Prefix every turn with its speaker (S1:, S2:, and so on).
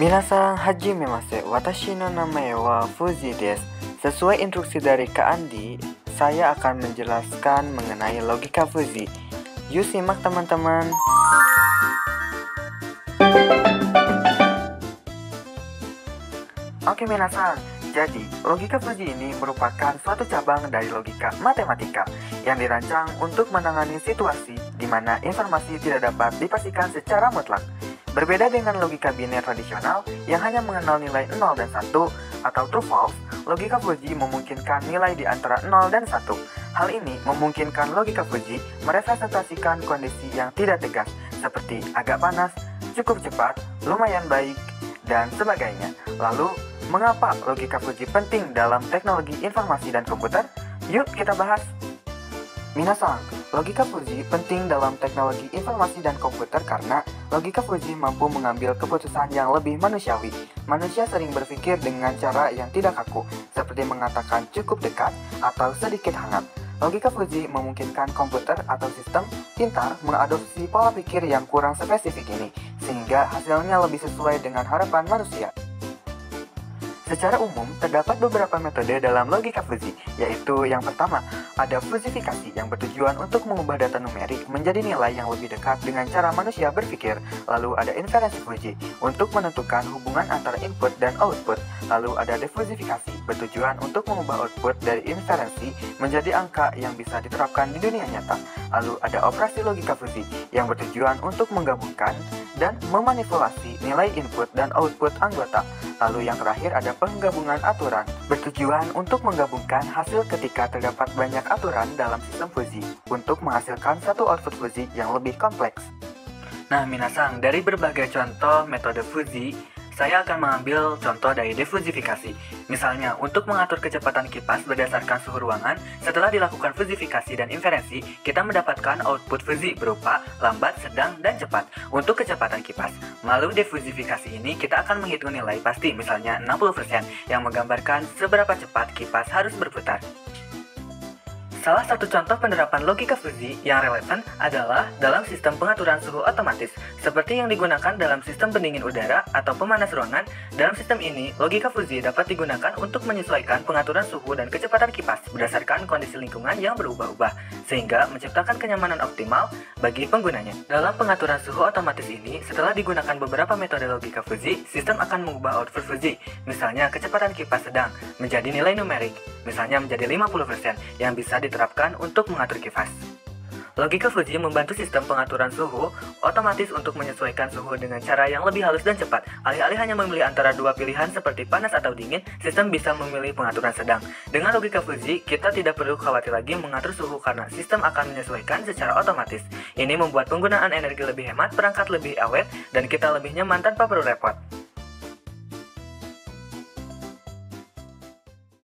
S1: Minasan hajimemase, watashi no namae wa Fuji desu. Sesuai instruksi dari Kak Andi, saya akan menjelaskan mengenai logika Fuji. Yuk simak teman-teman. Oke minasan, jadi logika Fuji ini merupakan suatu cabang dari logika matematika yang dirancang untuk menangani situasi di mana informasi tidak dapat dipastikan secara mutlak. Berbeda dengan logika biner tradisional yang hanya mengenal nilai 0 dan 1 atau true false, logika Fuji memungkinkan nilai di antara 0 dan 1. Hal ini memungkinkan logika Fuji merepresentasikan kondisi yang tidak tegas seperti agak panas, cukup cepat, lumayan baik, dan sebagainya. Lalu, mengapa logika Fuji penting dalam teknologi informasi dan komputer? Yuk kita bahas! Minasan, logika Fuji penting dalam teknologi informasi dan komputer karena logika Fuji mampu mengambil keputusan yang lebih manusiawi. Manusia sering berpikir dengan cara yang tidak kaku, seperti mengatakan cukup dekat atau sedikit hangat. Logika Fuji memungkinkan komputer atau sistem pintar mengadopsi pola pikir yang kurang spesifik ini, sehingga hasilnya lebih sesuai dengan harapan manusia. Secara umum, terdapat beberapa metode dalam logika Fuji, yaitu yang pertama, ada fusifikasi yang bertujuan untuk mengubah data numerik menjadi nilai yang lebih dekat dengan cara manusia berpikir. Lalu ada inferensi Fuji, untuk menentukan hubungan antara input dan output. Lalu ada defusifikasi, bertujuan untuk mengubah output dari inferensi menjadi angka yang bisa diterapkan di dunia nyata. Lalu ada operasi logika Fuji, yang bertujuan untuk menggabungkan dan memanipulasi nilai input dan output anggota. Lalu yang terakhir ada penggabungan aturan, bertujuan untuk menggabungkan hasil ketika terdapat banyak aturan dalam sistem Fuji untuk menghasilkan satu output Fuji yang lebih kompleks. Nah minasan, dari berbagai contoh metode Fuji, saya akan mengambil contoh dari defusifikasi. Misalnya, untuk mengatur kecepatan kipas berdasarkan suhu ruangan, setelah dilakukan fusifikasi dan inferensi, kita mendapatkan output Fuji berupa lambat, sedang, dan cepat untuk kecepatan kipas. Melalui defusifikasi ini, kita akan menghitung nilai pasti, misalnya 60%, yang menggambarkan seberapa cepat kipas harus berputar. Salah satu contoh penerapan logika Fuji yang relevan adalah dalam sistem pengaturan suhu otomatis, seperti yang digunakan dalam sistem pendingin udara atau pemanas ruangan. Dalam sistem ini, logika Fuji dapat digunakan untuk menyesuaikan pengaturan suhu dan kecepatan kipas berdasarkan kondisi lingkungan yang berubah-ubah, sehingga menciptakan kenyamanan optimal bagi penggunanya. Dalam pengaturan suhu otomatis ini, setelah digunakan beberapa metode logika Fuji, sistem akan mengubah output Fuji, misalnya kecepatan kipas sedang, menjadi nilai numerik, misalnya menjadi 50%, yang bisa diterapkan untuk mengatur kipas. Logika Fuji membantu sistem pengaturan suhu otomatis untuk menyesuaikan suhu dengan cara yang lebih halus dan cepat. Alih-alih hanya memilih antara dua pilihan seperti panas atau dingin, sistem bisa memilih pengaturan sedang. Dengan logika Fuji, kita tidak perlu khawatir lagi mengatur suhu karena sistem akan menyesuaikan secara otomatis. Ini membuat penggunaan energi lebih hemat, perangkat lebih awet, dan kita lebih nyaman tanpa perlu repot.